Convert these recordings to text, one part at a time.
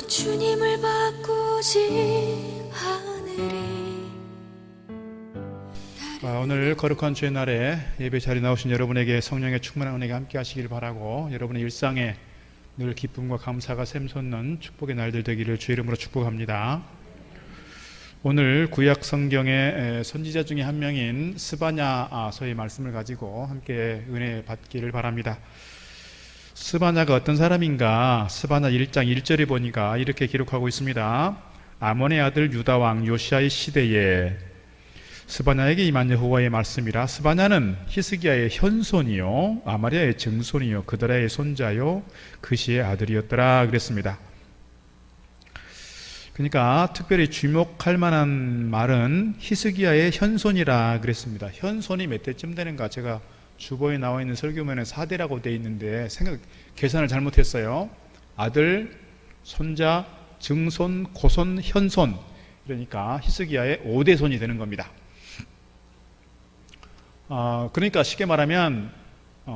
주님을 바꾸지 않으리. 오늘 거룩한 주의 날에 예배 자리에 나오신 여러분에게 성령의 충만한 은혜가 함께 하시길 바라고, 여러분의 일상에 늘 기쁨과 감사가 샘솟는 축복의 날들 되기를 주의 이름으로 축복합니다. 오늘 구약 성경의 선지자 중에 한 명인 스바냐서의 말씀을 가지고 함께 은혜 받기를 바랍니다. 스바냐가 어떤 사람인가? 스바냐 1장 1절에 보니까 이렇게 기록하고 있습니다. 아몬의 아들 유다왕 요시아의 시대에 스바냐에게 임한 여호와의 말씀이라. 스바냐는 히스기야의 현손이요 아마리아의 증손이요 그드라의 손자요 그시의 아들이었더라 그랬습니다. 그러니까 특별히 주목할 만한 말은 히스기야의 현손이라 그랬습니다. 현손이 몇 대쯤 되는가? 제가 주보에 나와 있는 설교문에 4대라고 되어 있는데 계산을 잘못했어요. 아들, 손자, 증손, 고손, 현손, 그러니까 히스기야의 5대 손이 되는 겁니다. 그러니까 쉽게 말하면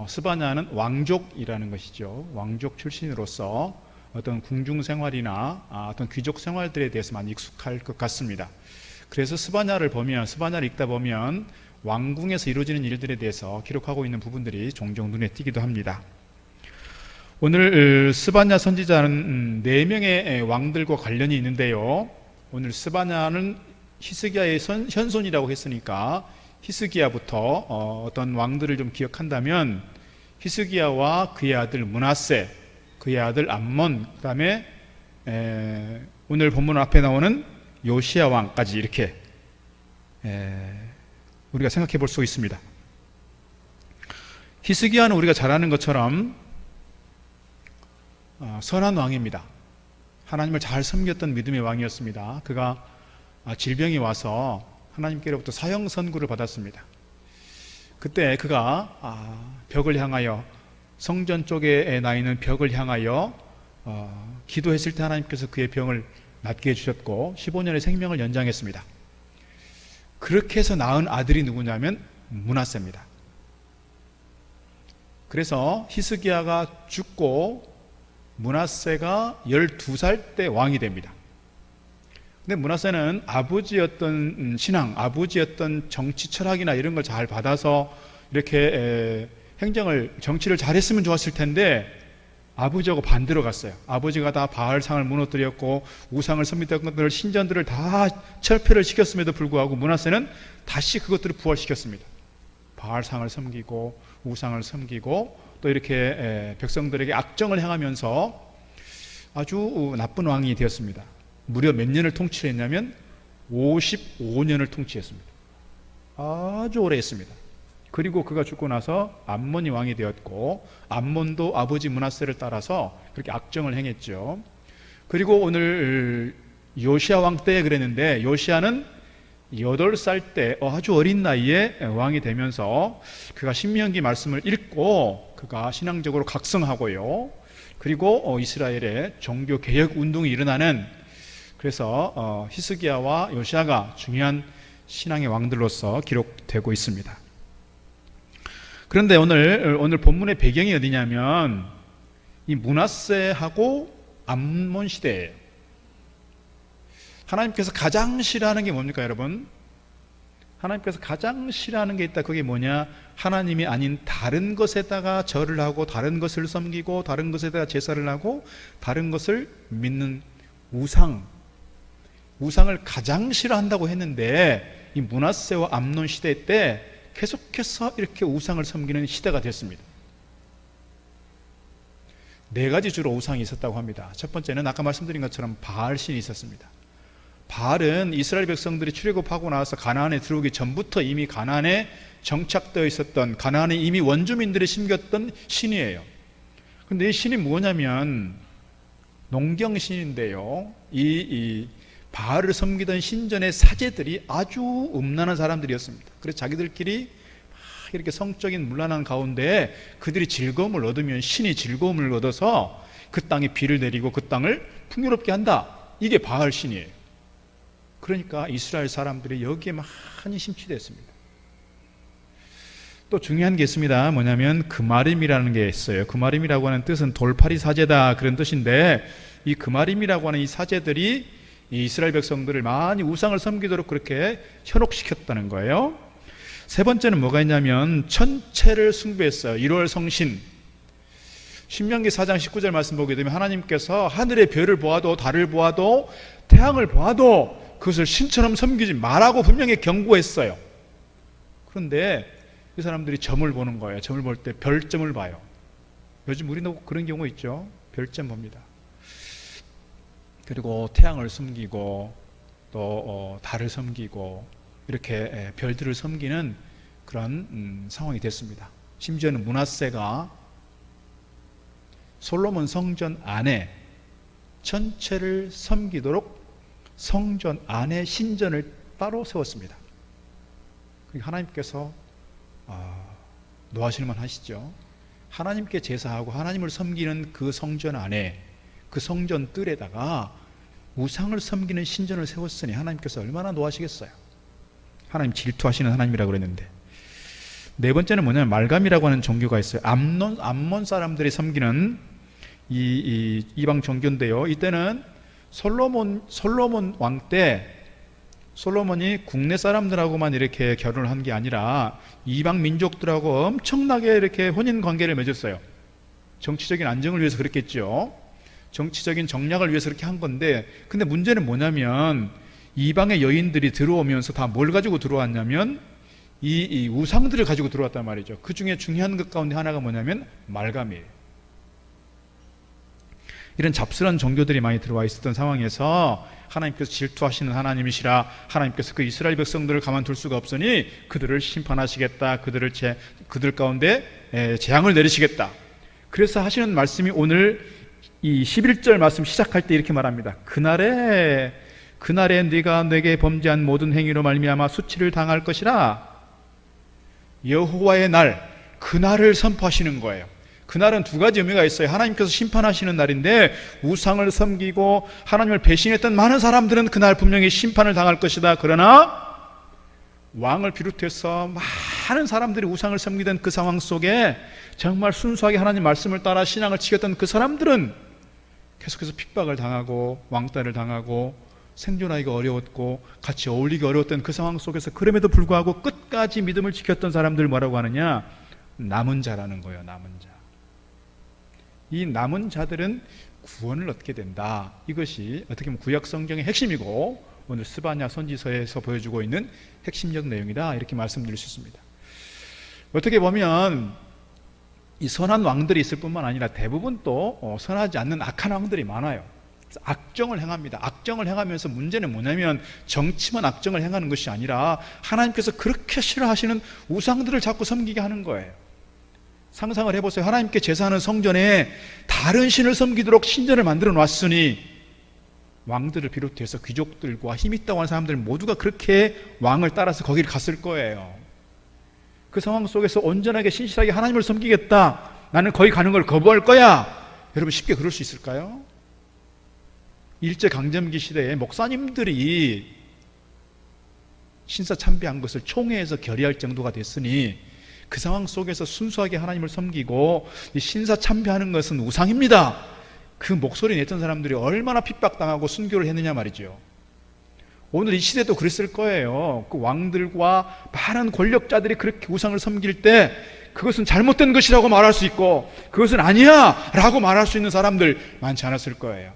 스바냐는 왕족이라는 것이죠. 왕족 출신으로서 어떤 궁중 생활이나 어떤 귀족 생활들에 대해서만 익숙할 것 같습니다. 그래서 스바냐를 읽다 보면 왕궁에서 이루어지는 일들에 대해서 기록하고 있는 부분들이 종종 눈에 띄기도 합니다. 오늘 스바냐 선지자는 4명의 왕들과 관련이 있는데요. 오늘 스바냐는 히스기야의 현손이라고 했으니까 히스기야부터 어떤 왕들을 좀 기억한다면 히스기야와 그의 아들 므낫세, 그의 아들 암몬, 그 다음에 오늘 본문 앞에 나오는 요시야 왕까지 이렇게 우리가 생각해 볼 수 있습니다. 히스기야는 우리가 잘 아는 것처럼 선한 왕입니다. 하나님을 잘 섬겼던 믿음의 왕이었습니다. 그가 질병이 와서 하나님께로부터 사형 선고를 받았습니다. 그때 그가 벽을 향하여, 성전 쪽에 나 있는 벽을 향하여 기도했을 때 하나님께서 그의 병을 낫게 해주셨고 15년의 생명을 연장했습니다. 그렇게 해서 낳은 아들이 누구냐면 므낫세입니다. 그래서 히스기야가 죽고 므낫세가 12살 때 왕이 됩니다. 근데 므낫세는 아버지였던 신앙, 아버지였던 정치 철학이나 이런 걸 잘 받아서 이렇게 정치를 잘했으면 좋았을 텐데 아버지하고 반대로 갔어요. 아버지가 다 바알상을 무너뜨렸고 우상을 섬기던 것들을, 신전들을 다 철폐를 시켰음에도 불구하고 므낫세는 다시 그것들을 부활시켰습니다. 바알상을 섬기고 우상을 섬기고 또 이렇게 백성들에게 악정을 행하면서 아주 나쁜 왕이 되었습니다. 무려 몇 년을 통치했냐면 55년을 통치했습니다. 아주 오래 했습니다. 그리고 그가 죽고 나서 암몬이 왕이 되었고, 암몬도 아버지 므낫세를 따라서 그렇게 악정을 행했죠. 그리고 오늘 요시야 왕 때에 그랬는데, 요시야는 8살 때 아주 어린 나이에 왕이 되면서 그가 신명기 말씀을 읽고 그가 신앙적으로 각성하고요. 그리고 이스라엘의 종교 개혁 운동이 일어나는, 그래서 히스기야와 요시야가 중요한 신앙의 왕들로서 기록되고 있습니다. 그런데 오늘 본문의 배경이 어디냐면 이 므낫세하고 암몬 시대예요. 하나님께서 가장 싫어하는 게 뭡니까, 여러분? 하나님께서 가장 싫어하는 게 있다. 그게 뭐냐? 하나님이 아닌 다른 것에다가 절을 하고, 다른 것을 섬기고, 다른 것에다가 제사를 하고, 다른 것을 믿는 우상을 가장 싫어한다고 했는데, 이 므낫세와 암몬 시대 때 계속해서 이렇게 우상을 섬기는 시대가 됐습니다. 4가지 주로 우상이 있었다고 합니다. 첫 번째는 아까 말씀드린 것처럼 바알신이 있었습니다. 바알은 이스라엘 백성들이 출애굽하고 나서 가나안에 들어오기 전부터 이미 가나안에 정착되어 있었던, 가나안에 이미 원주민들이 심겼던 신이에요. 그런데 이 신이 뭐냐면 농경신인데요. 이 바알을 섬기던 신전의 사제들이 아주 음란한 사람들이었습니다. 그래서 자기들끼리 막 이렇게 성적인 문란한 가운데 그들이 즐거움을 얻으면 신이 즐거움을 얻어서 그 땅에 비를 내리고 그 땅을 풍요롭게 한다. 이게 바알 신이에요. 그러니까 이스라엘 사람들이 여기에 많이 심취됐습니다. 또 중요한 게 있습니다. 뭐냐면 그마림이라는 게 있어요. 그마림이라고 하는 뜻은 돌팔이 사제다, 그런 뜻인데, 이 그마림이라고 하는 이 사제들이 이 이스라엘 백성들을 많이 우상을 섬기도록 그렇게 현혹시켰다는 거예요. 세 번째는 뭐가 있냐면 천체를 숭배했어요. 1월 성신. 신명기 4장 19절 말씀 보게 되면 하나님께서 하늘의 별을 보아도 달을 보아도 태양을 보아도 그것을 신처럼 섬기지 말라고 분명히 경고했어요. 그런데 이 사람들이 점을 보는 거예요. 점을 볼 때 별점을 봐요. 요즘 우리도 그런 경우 있죠. 별점 봅니다. 그리고 태양을 섬기고 또 달을 섬기고 이렇게 별들을 섬기는 그런 상황이 됐습니다. 심지어는 므낫세가 솔로몬 성전 안에 전체를 섬기도록 성전 안에 신전을 따로 세웠습니다. 하나님께서 노하실 만하시죠. 하나님께 제사하고 하나님을 섬기는 그 성전 안에, 그 성전 뜰에다가 우상을 섬기는 신전을 세웠으니 하나님께서 얼마나 노하시겠어요. 하나님 질투하시는 하나님이라고 그랬는데. 네 번째는 뭐냐면 말감이라고 하는 종교가 있어요. 암몬 사람들이 섬기는 이 이방 종교인데요. 이때는 솔로몬 왕 때 솔로몬이 국내 사람들하고만 이렇게 결혼을 한 게 아니라 이방 민족들하고 엄청나게 이렇게 혼인 관계를 맺었어요. 정치적인 안정을 위해서 그랬겠죠. 정치적인 정략을 위해서 그렇게 한 건데, 근데 문제는 뭐냐면 이방의 여인들이 들어오면서 다 뭘 가지고 들어왔냐면 이 우상들을 가지고 들어왔단 말이죠. 그 중에 중요한 것 가운데 하나가 뭐냐면 말감이에요. 이런 잡스러운 종교들이 많이 들어와 있었던 상황에서 하나님께서 질투하시는 하나님이시라 하나님께서 그 이스라엘 백성들을 가만둘 수가 없으니 그들을 심판하시겠다. 그들 가운데 재앙을 내리시겠다. 그래서 하시는 말씀이 오늘 이 11절 말씀 시작할 때 이렇게 말합니다. 그날에 네가 내게 범죄한 모든 행위로 말미암아 수치를 당할 것이라. 여호와의 날, 그날을 선포하시는 거예요. 그날은 두 가지 의미가 있어요. 하나님께서 심판하시는 날인데 우상을 섬기고 하나님을 배신했던 많은 사람들은 그날 분명히 심판을 당할 것이다. 그러나 왕을 비롯해서 많은 사람들이 우상을 섬기던 그 상황 속에 정말 순수하게 하나님 말씀을 따라 신앙을 지켰던 그 사람들은 계속해서 핍박을 당하고 왕따를 당하고 생존하기가 어려웠고 같이 어울리기 어려웠던 그 상황 속에서 그럼에도 불구하고 끝까지 믿음을 지켰던 사람들 뭐라고 하느냐? 남은 자라는 거예요. 남은 자. 이 남은 자들은 구원을 얻게 된다. 이것이 어떻게 보면 구약 성경의 핵심이고 오늘 스바냐 선지서에서 보여주고 있는 핵심적 내용이다. 이렇게 말씀드릴 수 있습니다. 어떻게 보면 이 선한 왕들이 있을 뿐만 아니라 대부분 또 선하지 않는 악한 왕들이 많아요. 악정을 행합니다. 악정을 행하면서 문제는 뭐냐면 정치만 악정을 행하는 것이 아니라 하나님께서 그렇게 싫어하시는 우상들을 자꾸 섬기게 하는 거예요. 상상을 해보세요. 하나님께 제사하는 성전에 다른 신을 섬기도록 신전을 만들어 놨으니 왕들을 비롯해서 귀족들과 힘 있다고 하는 사람들 모두가 그렇게 왕을 따라서 거기를 갔을 거예요. 그 상황 속에서 온전하게 신실하게 하나님을 섬기겠다, 나는 거기 가는 걸 거부할 거야, 여러분 쉽게 그럴 수 있을까요? 일제강점기 시대에 목사님들이 신사참배한 것을 총회에서 결의할 정도가 됐으니 그 상황 속에서 순수하게 하나님을 섬기고 신사참배하는 것은 우상입니다, 그 목소리 냈던 사람들이 얼마나 핍박당하고 순교를 했느냐 말이죠. 오늘 이 시대도 그랬을 거예요. 그 왕들과 많은 권력자들이 그렇게 우상을 섬길 때 그것은 잘못된 것이라고 말할 수 있고 그것은 아니야 라고 말할 수 있는 사람들 많지 않았을 거예요.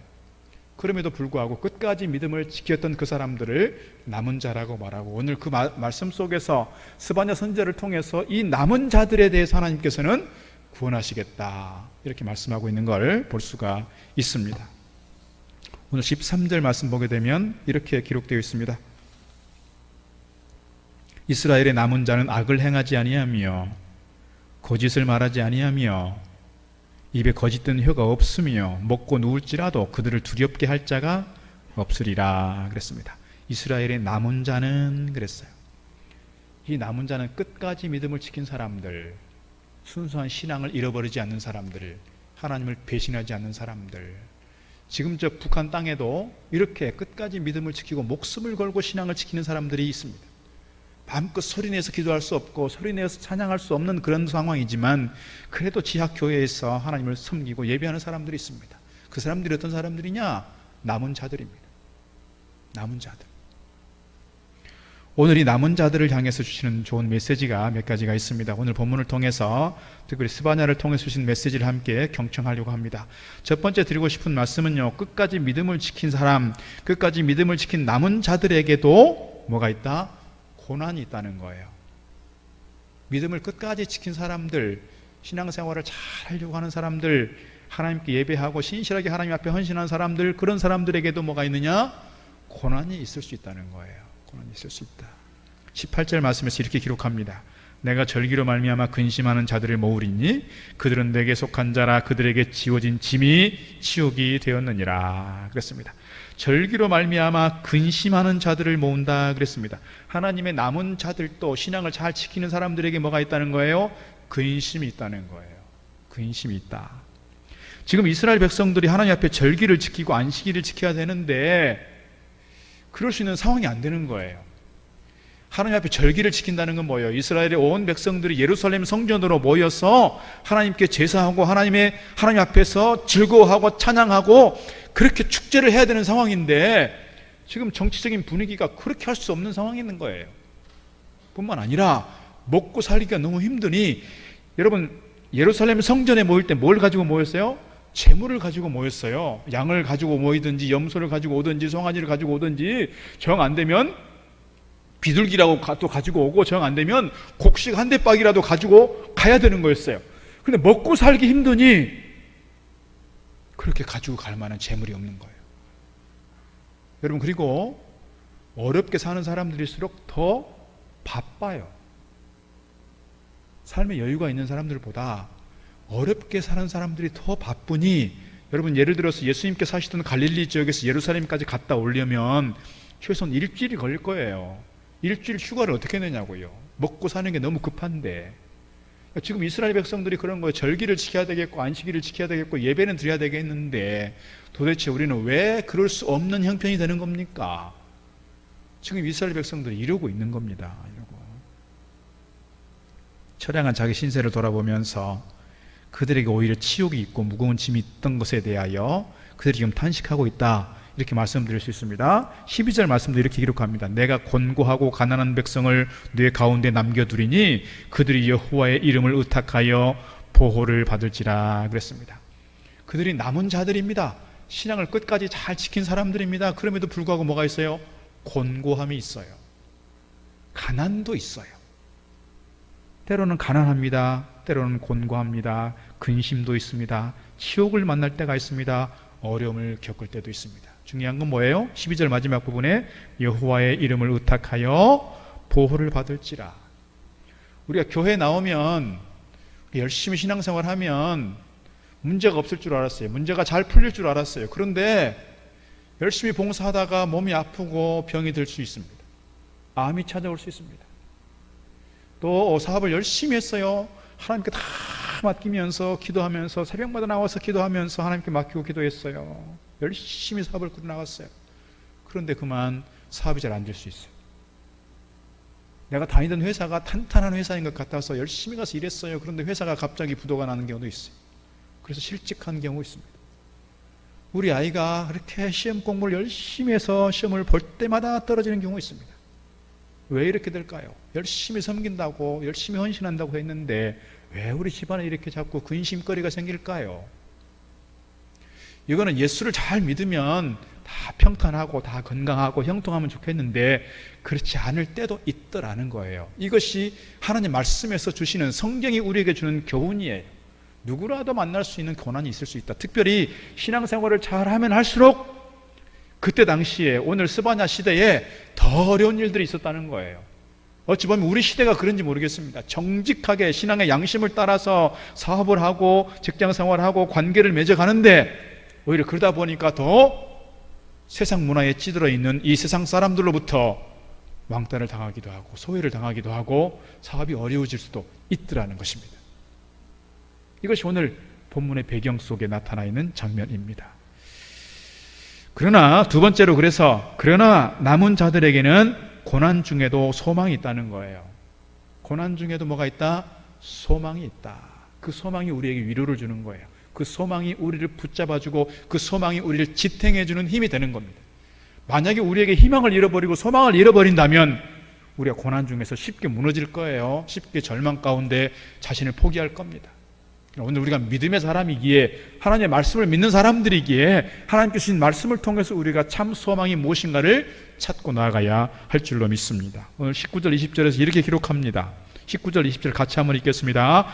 그럼에도 불구하고 끝까지 믿음을 지켰던 그 사람들을 남은 자라고 말하고, 오늘 그 말씀 속에서 스바냐 선지자를 통해서 이 남은 자들에 대해서 하나님께서는 구원하시겠다 이렇게 말씀하고 있는 걸 볼 수가 있습니다. 오늘 13절 말씀 보게 되면 이렇게 기록되어 있습니다. 이스라엘의 남은 자는 악을 행하지 아니하며 거짓을 말하지 아니하며 입에 거짓된 혀가 없으며 먹고 누울지라도 그들을 두렵게 할 자가 없으리라 그랬습니다. 이스라엘의 남은 자는 그랬어요. 이 남은 자는 끝까지 믿음을 지킨 사람들, 순수한 신앙을 잃어버리지 않는 사람들, 하나님을 배신하지 않는 사람들. 지금 저 북한 땅에도 이렇게 끝까지 믿음을 지키고 목숨을 걸고 신앙을 지키는 사람들이 있습니다. 마음껏 소리내서 기도할 수 없고 소리내서 찬양할 수 없는 그런 상황이지만 그래도 지하교회에서 하나님을 섬기고 예배하는 사람들이 있습니다. 그 사람들이 어떤 사람들이냐? 남은 자들입니다. 남은 자들. 오늘 이 남은 자들을 향해서 주시는 좋은 메시지가 몇 가지가 있습니다. 오늘 본문을 통해서 특별히 스바냐를 통해서 주신 메시지를 함께 경청하려고 합니다. 첫 번째 드리고 싶은 말씀은요, 끝까지 믿음을 지킨 사람, 끝까지 믿음을 지킨 남은 자들에게도 뭐가 있다? 고난이 있다는 거예요. 믿음을 끝까지 지킨 사람들, 신앙생활을 잘 하려고 하는 사람들, 하나님께 예배하고 신실하게 하나님 앞에 헌신한 사람들, 그런 사람들에게도 뭐가 있느냐? 고난이 있을 수 있다는 거예요. 고난이 있을 수 있다. 18절 말씀에서 이렇게 기록합니다. 내가 절기로 말미암아 근심하는 자들을 모으리니 그들은 내게 속한 자라. 그들에게 지워진 짐이 치욕이 되었느니라. 그랬습니다. 절기로 말미암아 근심하는 자들을 모은다 그랬습니다. 하나님의 남은 자들도 신앙을 잘 지키는 사람들에게 뭐가 있다는 거예요? 근심이 있다는 거예요. 근심이 있다. 지금 이스라엘 백성들이 하나님 앞에 절기를 지키고 안식일을 지켜야 되는데 그럴 수 있는 상황이 안 되는 거예요. 하나님 앞에 절기를 지킨다는 건 뭐예요? 이스라엘의 온 백성들이 예루살렘 성전으로 모여서 하나님께 제사하고 하나님 앞에서 즐거워하고 찬양하고 그렇게 축제를 해야 되는 상황인데 지금 정치적인 분위기가 그렇게 할 수 없는 상황이 있는 거예요. 뿐만 아니라 먹고 살기가 너무 힘드니, 여러분 예루살렘 성전에 모일 때 뭘 가지고 모였어요? 재물을 가지고 모였어요. 양을 가지고 모이든지 염소를 가지고 오든지 송아지를 가지고 오든지, 정 안 되면 비둘기라고 또 가지고 오고, 정 안 되면 곡식 한 대박이라도 가지고 가야 되는 거였어요. 근데 먹고 살기 힘드니 그렇게 가지고 갈 만한 재물이 없는 거예요. 여러분, 그리고 어렵게 사는 사람들일수록 더 바빠요. 삶에 여유가 있는 사람들보다 어렵게 사는 사람들이 더 바쁘니, 여러분 예를 들어서 예수님께 사시던 갈릴리 지역에서 예루살렘까지 갔다 오려면 최소한 일주일이 걸릴 거예요. 일주일 휴가를 어떻게 내냐고요. 먹고 사는 게 너무 급한데. 지금 이스라엘 백성들이 그런 거예요. 절기를 지켜야 되겠고 안식일을 지켜야 되겠고 예배는 드려야 되겠는데 도대체 우리는 왜 그럴 수 없는 형편이 되는 겁니까? 지금 이스라엘 백성들이 이러고 있는 겁니다. 이러고. 처량한 자기 신세를 돌아보면서 그들에게 오히려 치욕이 있고 무거운 짐이 있던 것에 대하여 그들이 지금 탄식하고 있다, 이렇게 말씀드릴 수 있습니다. 12절 말씀도 이렇게 기록합니다. 내가 곤고하고 가난한 백성을 뇌 가운데 남겨두리니 그들이 여호와의 이름을 의탁하여 보호를 받을지라. 그랬습니다. 그들이 남은 자들입니다. 신앙을 끝까지 잘 지킨 사람들입니다. 그럼에도 불구하고 뭐가 있어요? 곤고함이 있어요. 가난도 있어요. 때로는 가난합니다. 때로는 곤고합니다. 근심도 있습니다. 치욕을 만날 때가 있습니다. 어려움을 겪을 때도 있습니다. 중요한 건 뭐예요? 12절 마지막 부분에 여호와의 이름을 의탁하여 보호를 받을지라. 우리가 교회 나오면 열심히 신앙생활하면 문제가 없을 줄 알았어요. 문제가 잘 풀릴 줄 알았어요. 그런데 열심히 봉사하다가 몸이 아프고 병이 들 수 있습니다. 암이 찾아올 수 있습니다. 또 사업을 열심히 했어요. 하나님께 다 맡기면서 기도하면서 새벽마다 나와서 기도하면서 하나님께 맡기고 기도했어요. 열심히 사업을 꾸려나갔어요. 그런데 그만 사업이 잘 안 될 수 있어요. 내가 다니던 회사가 탄탄한 회사인 것 같아서 열심히 가서 일했어요. 그런데 회사가 갑자기 부도가 나는 경우도 있어요. 그래서 실직한 경우 있습니다. 우리 아이가 그렇게 시험 공부를 열심히 해서 시험을 볼 때마다 떨어지는 경우 있습니다. 왜 이렇게 될까요? 열심히 섬긴다고 열심히 헌신한다고 했는데 왜 우리 집안에 이렇게 자꾸 근심거리가 생길까요? 이거는 예수를 잘 믿으면 다 평탄하고 다 건강하고 형통하면 좋겠는데 그렇지 않을 때도 있더라는 거예요. 이것이 하나님 말씀에서 주시는, 성경이 우리에게 주는 교훈이에요. 누구라도 만날 수 있는 고난이 있을 수 있다. 특별히 신앙생활을 잘하면 할수록 그때 당시에 오늘 스바냐 시대에 더 어려운 일들이 있었다는 거예요. 어찌 보면 우리 시대가 그런지 모르겠습니다. 정직하게 신앙의 양심을 따라서 사업을 하고 직장생활을 하고 관계를 맺어가는데 오히려 그러다 보니까 더 세상 문화에 찌들어 있는 이 세상 사람들로부터 왕따를 당하기도 하고 소외를 당하기도 하고 사업이 어려워질 수도 있더라는 것입니다. 이것이 오늘 본문의 배경 속에 나타나 있는 장면입니다. 그러나 두 번째로, 그러나 남은 자들에게는 고난 중에도 소망이 있다는 거예요. 고난 중에도 뭐가 있다? 소망이 있다. 그 소망이 우리에게 위로를 주는 거예요. 그 소망이 우리를 붙잡아주고 그 소망이 우리를 지탱해주는 힘이 되는 겁니다. 만약에 우리에게 희망을 잃어버리고 소망을 잃어버린다면 우리가 고난 중에서 쉽게 무너질 거예요. 쉽게 절망 가운데 자신을 포기할 겁니다. 오늘 우리가 믿음의 사람이기에, 하나님의 말씀을 믿는 사람들이기에 하나님께서 주신 말씀을 통해서 우리가 참 소망이 무엇인가를 찾고 나아가야 할 줄로 믿습니다. 오늘 19절 20절에서 이렇게 기록합니다. 19절 20절 같이 한번 읽겠습니다.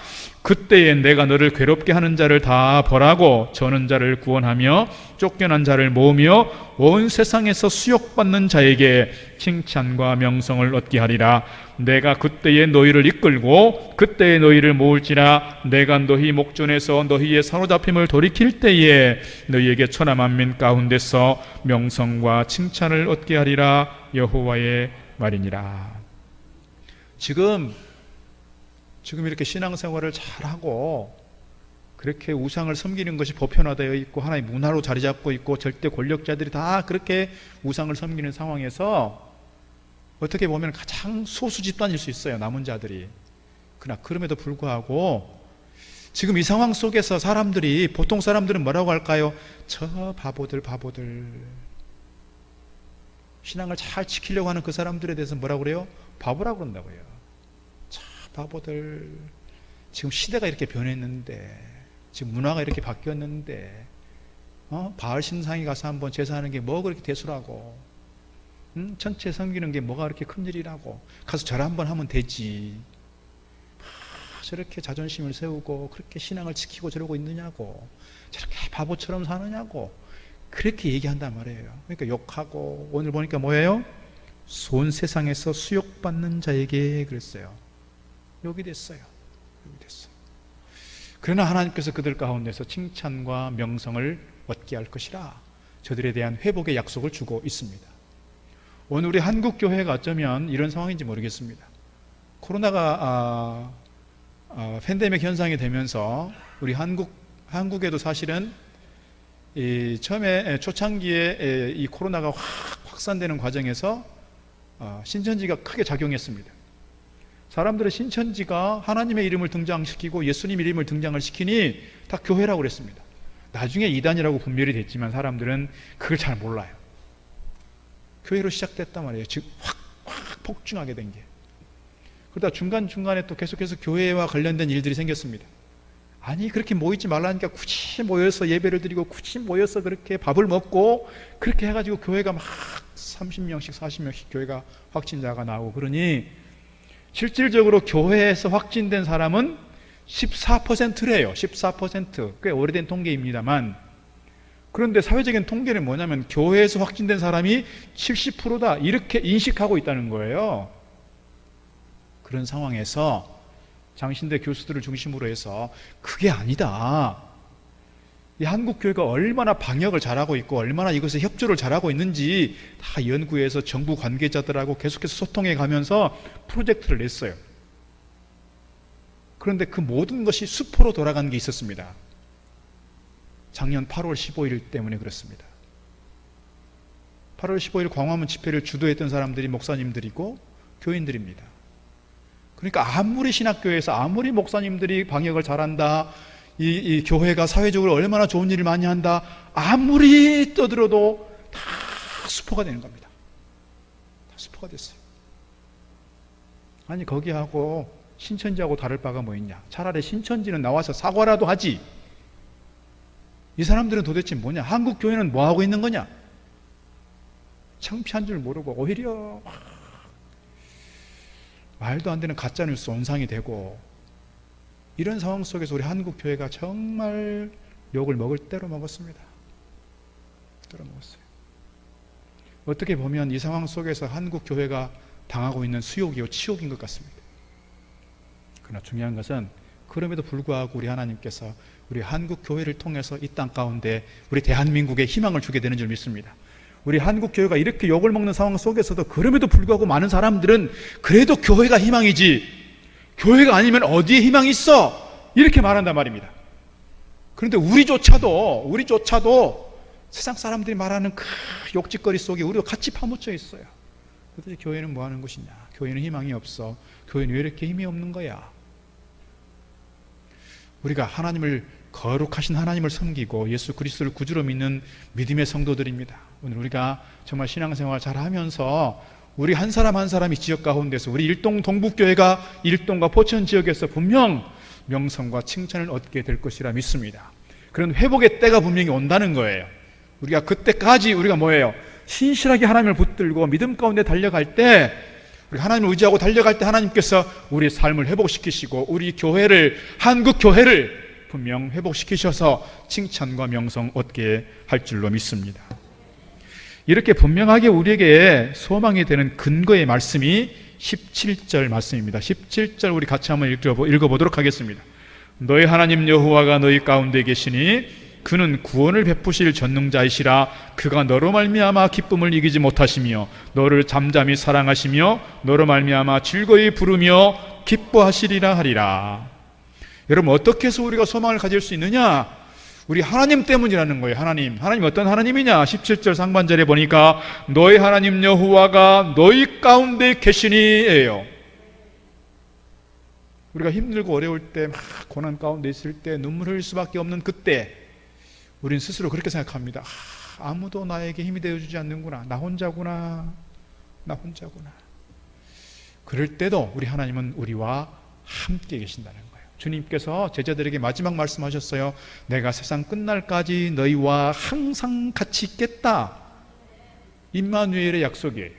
그때에 내가 너를 괴롭게 하는 자를 다 벌하고 저는 자를 구원하며 쫓겨난 자를 모으며 온 세상에서 수욕받는 자에게 칭찬과 명성을 얻게 하리라. 내가 그때에 너희를 이끌고 그때에 너희를 모을지라. 내가 너희 목전에서 너희의 사로잡힘을 돌이킬 때에 너희에게 천하 만민 가운데서 명성과 칭찬을 얻게 하리라. 여호와의 말이니라. 지금 이렇게 신앙생활을 잘하고 그렇게 우상을 섬기는 것이 보편화되어 있고 하나의 문화로 자리 잡고 있고 절대 권력자들이 다 그렇게 우상을 섬기는 상황에서 어떻게 보면 가장 소수 집단일 수 있어요, 남은 자들이. 그러나 그럼에도 불구하고 지금 이 상황 속에서 사람들이, 보통 사람들은 뭐라고 할까요? 저 바보들. 신앙을 잘 지키려고 하는 그 사람들에 대해서 뭐라고 그래요? 바보라고 그런다고요. 바보들. 지금 시대가 이렇게 변했는데, 지금 문화가 이렇게 바뀌었는데, 바알 신상에 가서 한번 제사하는 게 뭐 그렇게 대수라고, 전체 섬기는 게 뭐가 그렇게 큰일이라고, 가서 절 한번 하면 되지. 저렇게 자존심을 세우고 그렇게 신앙을 지키고 저러고 있느냐고, 저렇게 바보처럼 사느냐고 그렇게 얘기한단 말이에요. 그러니까 욕하고, 오늘 보니까 뭐예요? 온 세상에서 수욕받는 자에게 그랬어요. 여기 됐어요. 그러나 하나님께서 그들 가운데서 칭찬과 명성을 얻게 할 것이라 저들에 대한 회복의 약속을 주고 있습니다. 오늘 우리 한국 교회가 어쩌면 이런 상황인지 모르겠습니다. 코로나가 팬데믹 현상이 되면서 우리 한국에도 사실은 처음에 초창기에 이 코로나가 확산되는 과정에서 신천지가 크게 작용했습니다. 사람들의 신천지가 하나님의 이름을 등장시키고 예수님 이름을 등장을 시키니 다 교회라고 그랬습니다. 나중에 이단이라고 분별이 됐지만 사람들은 그걸 잘 몰라요. 교회로 시작됐단 말이에요. 즉 확 폭증하게 된 게. 그러다 중간중간에 또 계속해서 교회와 관련된 일들이 생겼습니다. 아니 그렇게 모이지 말라니까 굳이 모여서 예배를 드리고 굳이 모여서 그렇게 밥을 먹고 그렇게 해가지고 교회가 막 30명씩 40명씩 교회가 확진자가 나오고 그러니 실질적으로 교회에서 확진된 사람은 14%래요. 14%. 꽤 오래된 통계입니다만, 그런데 사회적인 통계는 뭐냐면 교회에서 확진된 사람이 70%다 이렇게 인식하고 있다는 거예요. 그런 상황에서 장신대 교수들을 중심으로 해서 그게 아니다, 이 한국 교회가 얼마나 방역을 잘하고 있고 얼마나 이것에 협조를 잘하고 있는지 다 연구해서 정부 관계자들하고 계속해서 소통해 가면서 프로젝트를 냈어요. 그런데 그 모든 것이 수포로 돌아간 게 있었습니다. 작년 8월 15일 때문에 그렇습니다. 8월 15일 광화문 집회를 주도했던 사람들이 목사님들이고 교인들입니다. 그러니까 아무리 신학교에서 아무리 목사님들이 방역을 잘한다, 이 교회가 사회적으로 얼마나 좋은 일을 많이 한다, 아무리 떠들어도 다 수포가 되는 겁니다. 다 수포가 됐어요. 아니 거기하고 신천지하고 다를 바가 뭐 있냐. 차라리 신천지는 나와서 사과라도 하지. 이 사람들은 도대체 뭐냐, 한국 교회는 뭐 하고 있는 거냐. 창피한 줄 모르고 오히려 말도 안 되는 가짜뉴스 온상이 되고, 이런 상황 속에서 우리 한국 교회가 정말 욕을 먹을 대로 먹었습니다. 대로 먹었어요. 어떻게 보면 이 상황 속에서 한국 교회가 당하고 있는 수욕이요 치욕인 것 같습니다. 그러나 중요한 것은 그럼에도 불구하고 우리 하나님께서 우리 한국 교회를 통해서 이 땅 가운데 우리 대한민국에 희망을 주게 되는 줄 믿습니다. 우리 한국 교회가 이렇게 욕을 먹는 상황 속에서도 그럼에도 불구하고 많은 사람들은 그래도 교회가 희망이지, 교회가 아니면 어디에 희망이 있어? 이렇게 말한단 말입니다. 그런데 우리조차도 세상 사람들이 말하는 그 욕짓거리 속에 우리도 같이 파묻혀 있어요. 도대체 교회는 뭐 하는 것이냐? 교회는 희망이 없어. 교회는 왜 이렇게 힘이 없는 거야? 우리가 하나님을 거룩하신 하나님을 섬기고 예수 그리스도를 구주로 믿는 믿음의 성도들입니다. 오늘 우리가 정말 신앙생활 잘하면서 우리 한 사람 한 사람이 지역 가운데서 우리 일동 동북교회가 일동과 포천 지역에서 분명 명성과 칭찬을 얻게 될 것이라 믿습니다. 그런 회복의 때가 분명히 온다는 거예요. 우리가 그때까지 우리가 뭐예요? 신실하게 하나님을 붙들고 믿음 가운데 달려갈 때, 우리 하나님을 의지하고 달려갈 때 하나님께서 우리 삶을 회복시키시고 우리 교회를, 한국 교회를 분명 회복시키셔서 칭찬과 명성 얻게 할 줄로 믿습니다. 이렇게 분명하게 우리에게 소망이 되는 근거의 말씀이 17절 말씀입니다. 17절 우리 같이 한번 읽어보도록 하겠습니다. 너희 하나님 여호와가 너희 가운데 계시니 그는 구원을 베푸실 전능자이시라. 그가 너로 말미암아 기쁨을 이기지 못하시며 너를 잠잠히 사랑하시며 너로 말미암아 즐거이 부르며 기뻐하시리라 하리라. 여러분, 어떻게 해서 우리가 소망을 가질 수 있느냐? 우리 하나님 때문이라는 거예요. 하나님 어떤 하나님이냐? 17절 상반절에 보니까 너희 하나님 여호와가 너희 가운데 계시니예요. 우리가 힘들고 어려울 때, 막 고난 가운데 있을 때 눈물 흘릴 수밖에 없는 그때 우린 스스로 그렇게 생각합니다. 아무도 나에게 힘이 되어주지 않는구나. 나 혼자구나. 그럴 때도 우리 하나님은 우리와 함께 계신다는 거예요. 주님께서 제자들에게 마지막 말씀하셨어요. 내가 세상 끝날까지 너희와 항상 같이 있겠다. 임마누엘의 약속이에요.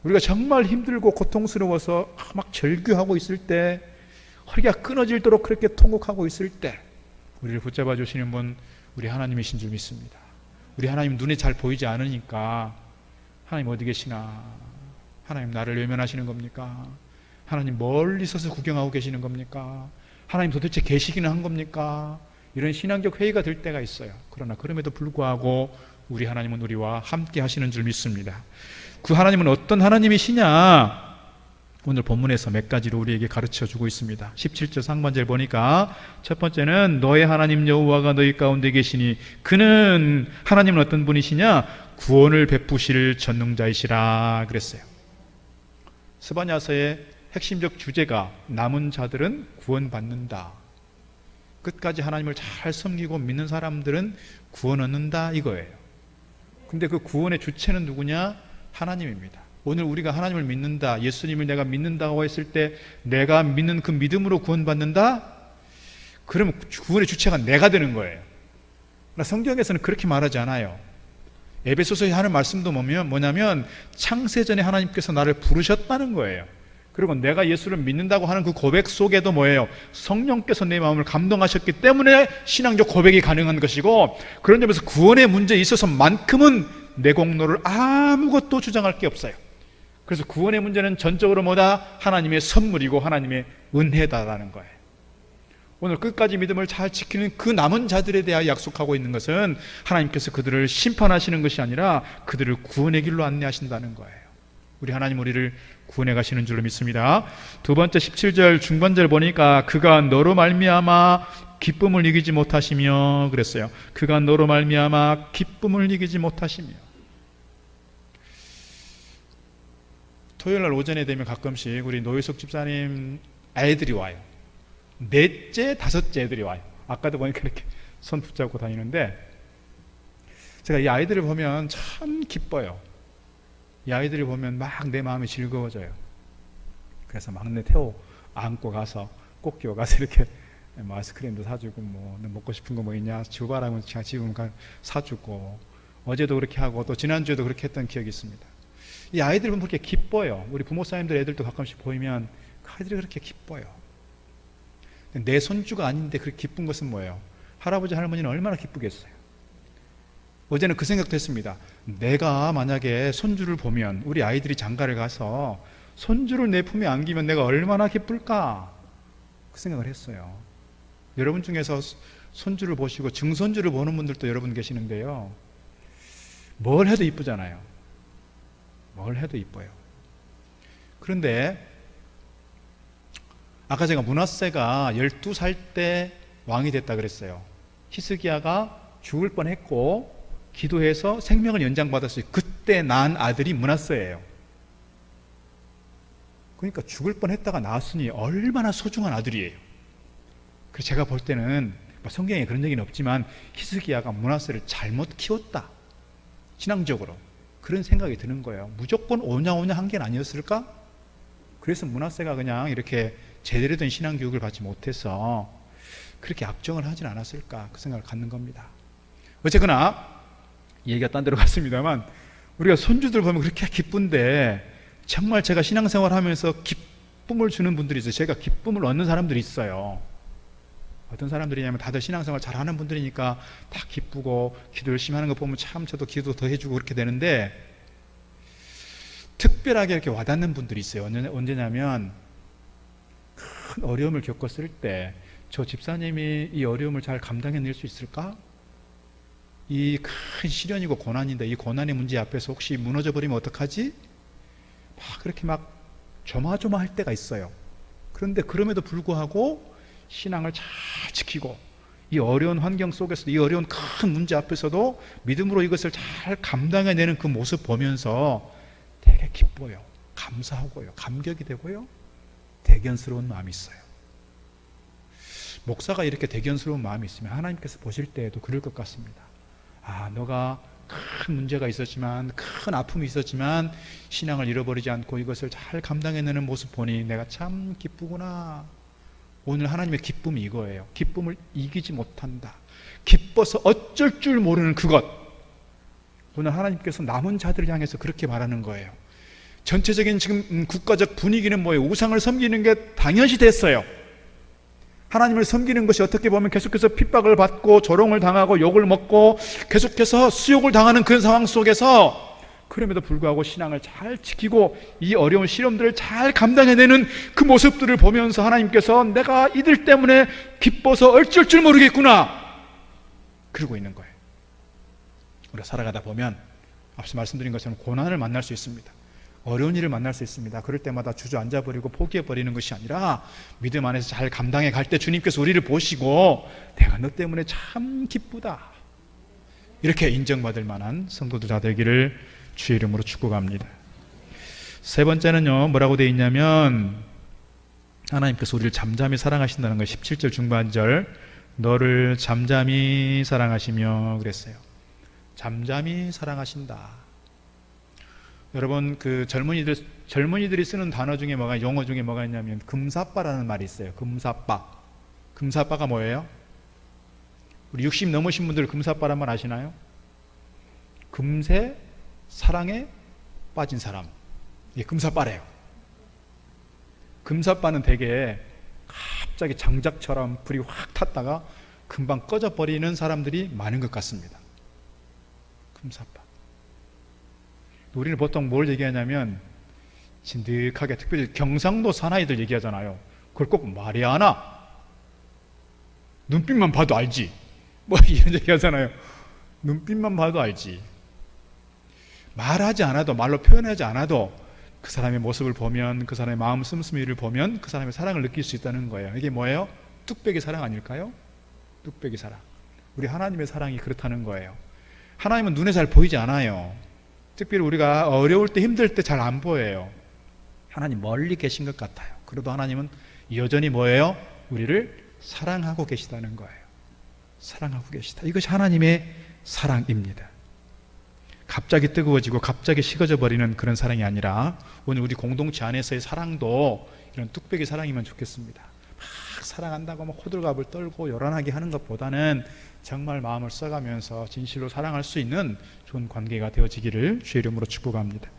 우리가 정말 힘들고 고통스러워서 막 절규하고 있을 때, 허리가 끊어질도록 그렇게 통곡하고 있을 때 우리를 붙잡아 주시는 분, 우리 하나님이신 줄 믿습니다. 우리 하나님 눈에 잘 보이지 않으니까 하나님 어디 계시나? 하나님 나를 외면하시는 겁니까? 하나님 멀리 서서 구경하고 계시는 겁니까? 하나님 도대체 계시기는 한 겁니까? 이런 신앙적 회의가 들 때가 있어요. 그러나 그럼에도 불구하고 우리 하나님은 우리와 함께 하시는 줄 믿습니다. 그 하나님은 어떤 하나님이시냐? 오늘 본문에서 몇 가지로 우리에게 가르쳐 주고 있습니다. 17절 상반절 보니까 첫 번째는 너의 하나님 여호와가 너희 가운데 계시니 그는, 하나님은 어떤 분이시냐? 구원을 베푸실 전능자이시라 그랬어요. 스바냐서의 핵심적 주제가 남은 자들은 구원받는다. 끝까지 하나님을 잘 섬기고 믿는 사람들은 구원 얻는다 이거예요. 근데 그 구원의 주체는 누구냐? 하나님입니다. 오늘 우리가 하나님을 믿는다, 예수님을 내가 믿는다고 했을 때 내가 믿는 그 믿음으로 구원받는다? 그러면 구원의 주체가 내가 되는 거예요. 그러나 성경에서는 그렇게 말하지 않아요. 에베소서에 하는 말씀도 뭐냐면 창세전에 하나님께서 나를 부르셨다는 거예요. 그리고 내가 예수를 믿는다고 하는 그 고백 속에도 뭐예요? 성령께서 내 마음을 감동하셨기 때문에 신앙적 고백이 가능한 것이고, 그런 점에서 구원의 문제에 있어서만큼은 내 공로를 아무것도 주장할 게 없어요. 그래서 구원의 문제는 전적으로 뭐다? 하나님의 선물이고 하나님의 은혜다라는 거예요. 오늘 끝까지 믿음을 잘 지키는 그 남은 자들에 대하여 약속하고 있는 것은 하나님께서 그들을 심판하시는 것이 아니라 그들을 구원의 길로 안내하신다는 거예요. 우리 하나님 우리를 구원해 가시는 줄로 믿습니다. 두 번째 17절 중반절 보니까 그가 너로 말미암아 기쁨을 이기지 못하시며 그랬어요. 그가 너로 말미암아 기쁨을 이기지 못하시며. 토요일날 오전에 되면 가끔씩 우리 노유석 집사님 애들이 와요. 넷째, 다섯째 애들이 와요. 아까도 보니까 이렇게 손 붙잡고 다니는데 제가 이 아이들을 보면 참 기뻐요. 이 아이들을 보면 막 내 마음이 즐거워져요. 그래서 막내 태호 안고 가서 꼭 끼워가서 이렇게 뭐 아이스크림도 사주고 뭐 너 먹고 싶은 거 뭐 있냐 주바라면 지금 사주고, 어제도 그렇게 하고 또 지난주에도 그렇게 했던 기억이 있습니다. 이 아이들 보면 그렇게 기뻐요. 우리 부모사님들 애들도 가끔씩 보이면 그 아이들이 그렇게 기뻐요. 내 손주가 아닌데 그렇게 기쁜 것은 뭐예요? 할아버지 할머니는 얼마나 기쁘겠어요. 어제는 그 생각도 했습니다. 내가 만약에 손주를 보면, 우리 아이들이 장가를 가서 손주를 내 품에 안기면 내가 얼마나 기쁠까? 그 생각을 했어요. 여러분 중에서 손주를 보시고 증손주를 보는 분들도 여러분 계시는데요, 뭘 해도 이쁘잖아요. 뭘 해도 이뻐요. 그런데 아까 제가 므낫세가 12살 때 왕이 됐다 그랬어요. 히스기야가 죽을 뻔했고 기도해서 생명을 연장받았어요. 그때 낳은 아들이 므낫세예요. 그러니까 죽을 뻔했다가 낳았으니 얼마나 소중한 아들이에요. 그래서 제가 볼 때는 성경에 그런 얘기는 없지만 히스기야가 므낫세를 잘못 키웠다, 신앙적으로 그런 생각이 드는 거예요. 무조건 오냐오냐 한 게 아니었을까? 그래서 므낫세가 그냥 이렇게 제대로 된 신앙 교육을 받지 못해서 그렇게 악정을 하진 않았을까, 그 생각을 갖는 겁니다. 어쨌거나 얘기가 딴 데로 갔습니다만, 우리가 손주들 보면 그렇게 기쁜데 정말 제가 신앙생활 하면서 기쁨을 주는 분들이 있어요. 제가 기쁨을 얻는 사람들이 있어요. 어떤 사람들이냐면 다들 신앙생활 잘하는 분들이니까 다 기쁘고 기도 열심히 하는 거 보면 참 저도 기도 더 해주고 그렇게 되는데, 특별하게 이렇게 와닿는 분들이 있어요. 언제냐면 큰 어려움을 겪었을 때 저 집사님이 이 어려움을 잘 감당해낼 수 있을까? 이 큰 시련이고 고난인데 이 고난의 문제 앞에서 혹시 무너져 버리면 어떡하지? 그렇게 막 조마조마할 때가 있어요. 그런데 그럼에도 불구하고 신앙을 잘 지키고 이 어려운 환경 속에서도, 이 어려운 큰 문제 앞에서도 믿음으로 이것을 잘 감당해내는 그 모습 보면서 되게 기뻐요. 감사하고요. 감격이 되고요. 대견스러운 마음이 있어요. 목사가 이렇게 대견스러운 마음이 있으면 하나님께서 보실 때에도 그럴 것 같습니다. 너가 큰 문제가 있었지만, 큰 아픔이 있었지만 신앙을 잃어버리지 않고 이것을 잘 감당해내는 모습 보니 내가 참 기쁘구나. 오늘 하나님의 기쁨이 이거예요. 기쁨을 이기지 못한다. 기뻐서 어쩔 줄 모르는 그것. 오늘 하나님께서 남은 자들을 향해서 그렇게 말하는 거예요. 전체적인 지금 국가적 분위기는 뭐예요? 우상을 섬기는 게 당연시 됐어요. 하나님을 섬기는 것이 어떻게 보면 계속해서 핍박을 받고 조롱을 당하고 욕을 먹고 계속해서 수욕을 당하는 그런 상황 속에서, 그럼에도 불구하고 신앙을 잘 지키고 이 어려운 시험들을 잘 감당해내는 그 모습들을 보면서 하나님께서 내가 이들 때문에 기뻐서 어쩔 줄 모르겠구나, 그러고 있는 거예요. 우리가 살아가다 보면 앞서 말씀드린 것처럼 고난을 만날 수 있습니다. 어려운 일을 만날 수 있습니다. 그럴 때마다 주저앉아버리고 포기해버리는 것이 아니라 믿음 안에서 잘 감당해 갈 때 주님께서 우리를 보시고 내가 너 때문에 참 기쁘다, 이렇게 인정받을 만한 성도들 다 되기를 주의 이름으로 축복합니다. 세 번째는요, 뭐라고 되어 있냐면 하나님께서 우리를 잠잠히 사랑하신다는 거예요. 17절 중반절, 너를 잠잠히 사랑하시며 그랬어요. 잠잠히 사랑하신다. 여러분, 그 젊은이들이 쓰는 단어 중에 영어 중에 뭐가 있냐면 금사빠라는 말이 있어요. 금사빠. 금사빠가 뭐예요? 우리 60 넘으신 분들 금사빠란 말 아시나요? 금세 사랑에 빠진 사람, 이게 금사빠래요. 금사빠는 되게 갑자기 장작처럼 불이 확 탔다가 금방 꺼져버리는 사람들이 많은 것 같습니다. 금사빠. 우리는 보통 뭘 얘기하냐면 진득하게, 특별히 경상도 사나이들 얘기하잖아요. 그걸 꼭 말이 안 와. 눈빛만 봐도 알지. 이런 얘기 하잖아요. 눈빛만 봐도 알지. 말하지 않아도, 말로 표현하지 않아도 그 사람의 모습을 보면, 그 사람의 마음 씀씀이를 보면 그 사람의 사랑을 느낄 수 있다는 거예요. 이게 뭐예요? 뚝배기 사랑 아닐까요? 뚝배기 사랑. 우리 하나님의 사랑이 그렇다는 거예요. 하나님은 눈에 잘 보이지 않아요. 특별히 우리가 어려울 때, 힘들 때 잘 안 보여요. 하나님 멀리 계신 것 같아요. 그래도 하나님은 여전히 뭐예요? 우리를 사랑하고 계시다는 거예요. 사랑하고 계시다. 이것이 하나님의 사랑입니다. 갑자기 뜨거워지고 갑자기 식어져 버리는 그런 사랑이 아니라 오늘 우리 공동체 안에서의 사랑도 이런 뚝배기 사랑이면 좋겠습니다. 막 사랑한다고 막 호들갑을 떨고 요란하게 하는 것보다는 정말 마음을 써가면서 진실로 사랑할 수 있는 좋은 관계가 되어지기를 주의 이름으로 축복합니다.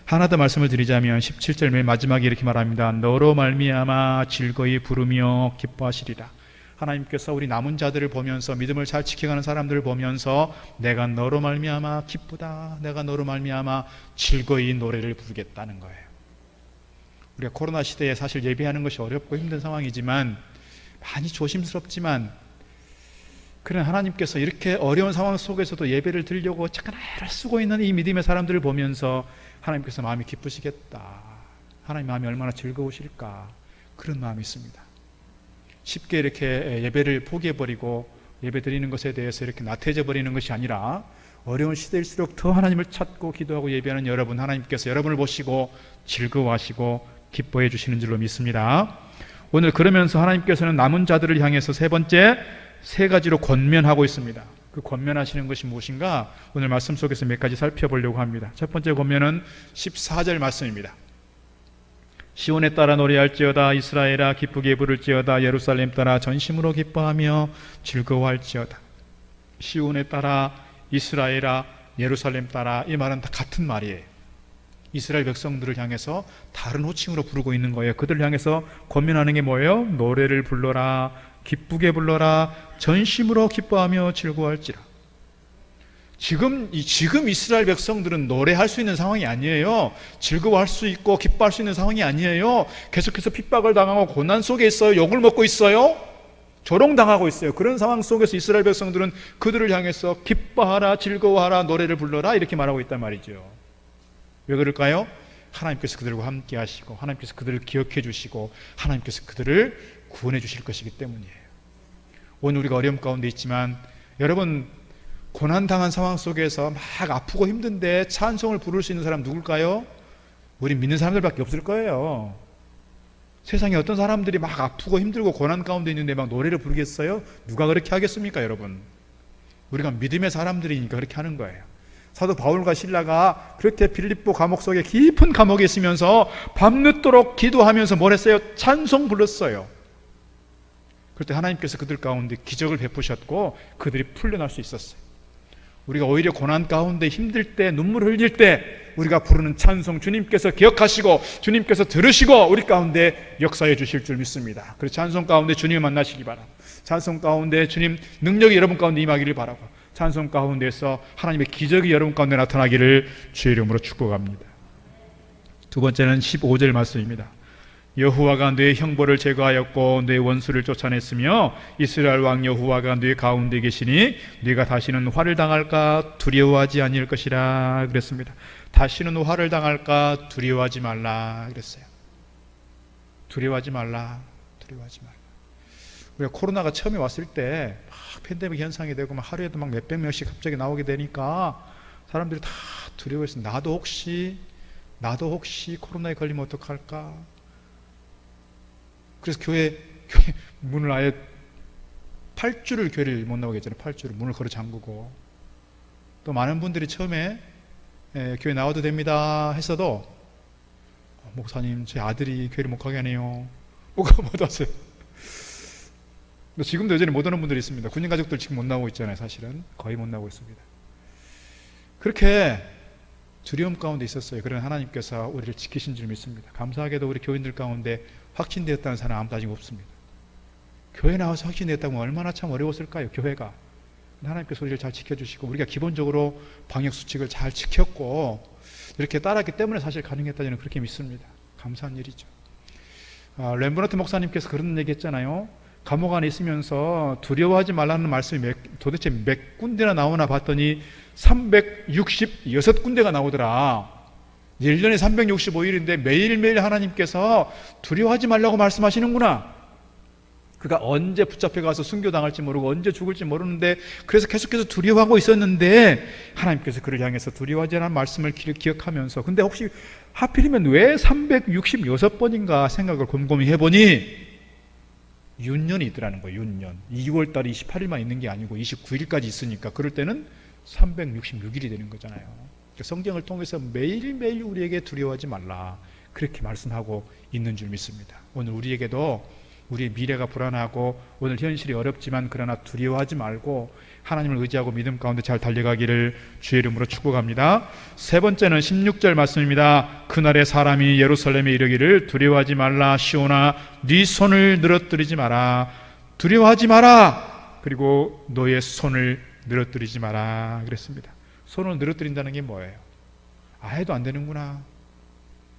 하나 더 말씀을 드리자면 17절 맨 마지막에 이렇게 말합니다. 너로 말미암아 즐거이 부르며 기뻐하시리라. 하나님께서 우리 남은 자들을 보면서, 믿음을 잘 지켜가는 사람들을 보면서 내가 너로 말미암아 기쁘다, 내가 너로 말미암아 즐거이 노래를 부르겠다는 거예요. 우리가 코로나 시대에 사실 예배하는 것이 어렵고 힘든 상황이지만, 많이 조심스럽지만, 그런 하나님께서 이렇게 어려운 상황 속에서도 예배를 드리려고 잠깐 애를 쓰고 있는 이 믿음의 사람들을 보면서 하나님께서 마음이 기쁘시겠다, 하나님 마음이 얼마나 즐거우실까, 그런 마음이 있습니다. 쉽게 이렇게 예배를 포기해버리고 예배 드리는 것에 대해서 이렇게 나태해져 버리는 것이 아니라, 어려운 시대일수록 더 하나님을 찾고 기도하고 예배하는 여러분, 하나님께서 여러분을 보시고 즐거워하시고 기뻐해 주시는 줄로 믿습니다. 오늘 그러면서 하나님께서는 남은 자들을 향해서 세 번째, 세 가지로 권면하고 있습니다. 그 권면하시는 것이 무엇인가 오늘 말씀 속에서 몇 가지 살펴보려고 합니다. 첫 번째 권면은 14절 말씀입니다. 시온에 따라 노래할지어다. 이스라엘아 기쁘게 부를지어다. 예루살렘 따라 전심으로 기뻐하며 즐거워할지어다. 시온에 따라, 이스라엘아, 예루살렘 따라, 이 말은 다 같은 말이에요. 이스라엘 백성들을 향해서 다른 호칭으로 부르고 있는 거예요. 그들을 향해서 권면하는 게 뭐예요? 노래를 불러라, 기쁘게 불러라, 전심으로 기뻐하며 즐거워할지라. 지금 이스라엘 백성들은 노래할 수 있는 상황이 아니에요. 즐거워할 수 있고 기뻐할 수 있는 상황이 아니에요. 계속해서 핍박을 당하고 고난 속에 있어요. 욕을 먹고 있어요. 조롱당하고 있어요. 그런 상황 속에서 이스라엘 백성들은 그들을 향해서 기뻐하라, 즐거워하라, 노래를 불러라 이렇게 말하고 있단 말이죠. 왜 그럴까요? 하나님께서 그들과 함께 하시고 하나님께서 그들을 기억해 주시고 하나님께서 그들을 구원해 주실 것이기 때문이에요. 오늘 우리가 어려움 가운데 있지만 여러분, 고난당한 상황 속에서 막 아프고 힘든데 찬송을 부를 수 있는 사람 누굴까요? 우리 믿는 사람들밖에 없을 거예요. 세상에 어떤 사람들이 막 아프고 힘들고 고난 가운데 있는데 막 노래를 부르겠어요? 누가 그렇게 하겠습니까, 여러분? 우리가 믿음의 사람들이니까 그렇게 하는 거예요. 사도 바울과 실라가 그렇게 빌립보 감옥 속에 깊은 감옥에 있으면서 밤늦도록 기도하면서 뭘 했어요? 찬송 불렀어요. 그럴 때 하나님께서 그들 가운데 기적을 베푸셨고 그들이 풀려날 수 있었어요. 우리가 오히려 고난 가운데 힘들 때, 눈물 흘릴 때 우리가 부르는 찬송 주님께서 기억하시고 주님께서 들으시고 우리 가운데 역사해 주실 줄 믿습니다. 그래서 찬송 가운데 주님을 만나시기 바랍니다. 찬송 가운데 주님 능력이 여러분 가운데 임하기를 바라고, 찬송 가운데서 하나님의 기적이 여러분 가운데 나타나기를 주의 이름으로 축복합니다. 두 번째는 15절 말씀입니다. 여호와가 네 형벌을 제거하였고 네 원수를 쫓아냈으며 이스라엘 왕 여호와가 네 가운데 계시니 네가 다시는 화를 당할까 두려워하지 아니할 것이라 그랬습니다. 다시는 화를 당할까 두려워하지 말라 그랬어요. 두려워하지 말라, 두려워하지 말라. 우리가 코로나가 처음에 왔을 때 막 팬데믹 현상이 되고 막 하루에도 막 몇백 명씩 갑자기 나오게 되니까 사람들이 다 두려워했어요. 나도 혹시 코로나에 걸리면 어떡할까? 그래서 교회 문을 아예 8주를 교회를 못 나오게 했잖아요. 8주를 문을 걸어 잠그고, 또 많은 분들이 처음에 교회 나와도 됩니다 했어도 목사님 제 아들이 교회를 못 가게 하네요. 못 왔어요. 지금도 여전히 못 오는 분들이 있습니다. 군인 가족들 지금 못 나오고 있잖아요. 사실은 거의 못 나오고 있습니다. 그렇게 두려움 가운데 있었어요. 그러나 하나님께서 우리를 지키신 줄 믿습니다. 감사하게도 우리 교인들 가운데 확진되었다는 사람 아무도 아직 없습니다. 교회 나와서 확진되었다면 얼마나 참 어려웠을까요? 교회가. 하나님께서 우리를 잘 지켜주시고 우리가 기본적으로 방역수칙을 잘 지켰고 이렇게 따랐기 때문에 사실 가능했다, 저는 그렇게 믿습니다. 감사한 일이죠. 렘브란트 목사님께서 그런 얘기 했잖아요. 감옥 안에 있으면서 두려워하지 말라는 말씀이 도대체 몇 군데나 나오나 봤더니 366군데가 나오더라. 1년에 365일인데 매일매일 하나님께서 두려워하지 말라고 말씀하시는구나. 그가 언제 붙잡혀 가서 순교당할지 모르고 언제 죽을지 모르는데 그래서 계속해서 두려워하고 있었는데 하나님께서 그를 향해서 두려워하지 않은 말씀을 기억하면서, 근데 혹시 하필이면 왜 366번인가 생각을 곰곰이 해보니 윤년이 있더라는 거예요. 윤년. 2월달이 28일만 있는 게 아니고 29일까지 있으니까 그럴 때는 366일이 되는 거잖아요. 성경을 통해서 매일매일 우리에게 두려워하지 말라 그렇게 말씀하고 있는 줄 믿습니다. 오늘 우리에게도 우리의 미래가 불안하고 오늘 현실이 어렵지만 그러나 두려워하지 말고 하나님을 의지하고 믿음 가운데 잘 달려가기를 주의 이름으로 축복합니다. 세 번째는 16절 말씀입니다. 그날에 사람이 예루살렘에 이르기를 두려워하지 말라. 시온아 네 손을 늘어뜨리지 마라. 두려워하지 마라. 그리고 너의 손을 늘어뜨리지 마라 그랬습니다. 손을 늘어뜨린다는 게 뭐예요? 해도 안 되는구나.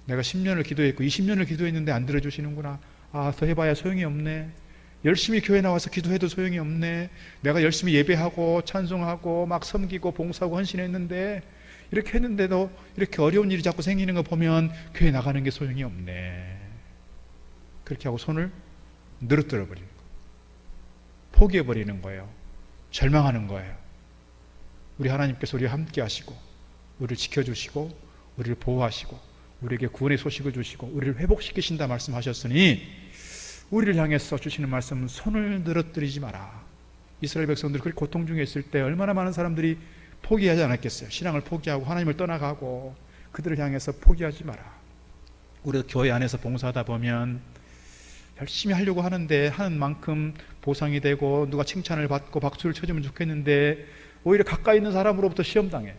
내가 10년을 기도했고 20년을 기도했는데 안 들어주시는구나. 더 해봐야 소용이 없네. 열심히 교회 나와서 기도해도 소용이 없네. 내가 열심히 예배하고 찬송하고 막 섬기고 봉사하고 헌신했는데 이렇게 했는데도 이렇게 어려운 일이 자꾸 생기는 거 보면 교회 나가는 게 소용이 없네. 그렇게 하고 손을 늘어뜨려 버리는 거예요. 포기해버리는 거예요. 절망하는 거예요. 우리 하나님께서 우리와 함께 하시고 우리를 지켜주시고 우리를 보호하시고 우리에게 구원의 소식을 주시고 우리를 회복시키신다 말씀하셨으니 우리를 향해서 주시는 말씀은 손을 늘어뜨리지 마라. 이스라엘 백성들이 그렇게 고통 중에 있을 때 얼마나 많은 사람들이 포기하지 않았겠어요. 신앙을 포기하고 하나님을 떠나가고 그들을 향해서 포기하지 마라. 우리가 교회 안에서 봉사하다 보면 열심히 하려고 하는데 하는 만큼 보상이 되고 누가 칭찬을 받고 박수를 쳐주면 좋겠는데 오히려 가까이 있는 사람으로부터 시험당해요.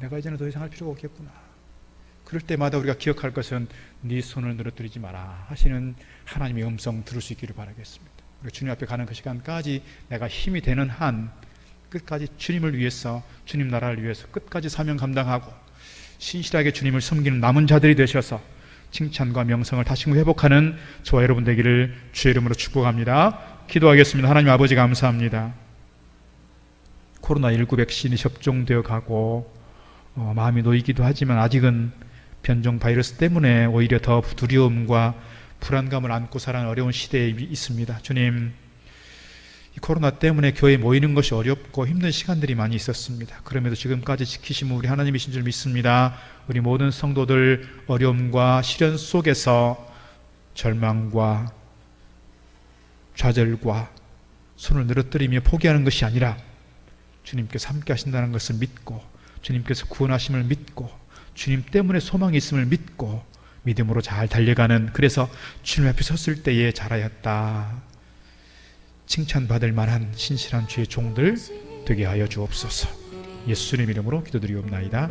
내가 이제는 더 이상 할 필요가 없겠구나. 그럴 때마다 우리가 기억할 것은 네 손을 늘어뜨리지 마라 하시는 하나님의 음성 들을 수 있기를 바라겠습니다. 우리가 주님 앞에 가는 그 시간까지 내가 힘이 되는 한 끝까지 주님을 위해서, 주님 나라를 위해서 끝까지 사명 감당하고 신실하게 주님을 섬기는 남은 자들이 되셔서 칭찬과 명성을 다시 회복하는 저와 여러분 되기를 주의 이름으로 축복합니다. 기도하겠습니다. 하나님 아버지 감사합니다. 코로나19 백신이 접종되어 가고 마음이 놓이기도 하지만 아직은 변종 바이러스 때문에 오히려 더 두려움과 불안감을 안고 살아가는 어려운 시대에 있습니다. 주님, 이 코로나 때문에 교회에 모이는 것이 어렵고 힘든 시간들이 많이 있었습니다. 그럼에도 지금까지 지키시면 우리 하나님이신 줄 믿습니다. 우리 모든 성도들 어려움과 시련 속에서 절망과 좌절과 손을 늘어뜨리며 포기하는 것이 아니라 주님께서 함께 하신다는 것을 믿고 주님께서 구원하심을 믿고 주님 때문에 소망이 있음을 믿고 믿음으로 잘 달려가는, 그래서 주님 앞에 섰을 때에 잘하였다 칭찬받을 만한 신실한 주의 종들 되게 하여 주옵소서. 예수님 이름으로 기도드리옵나이다.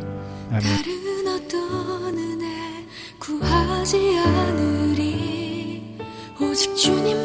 아멘. 다른 어떤 은혜 구하지 않으리 오직 주님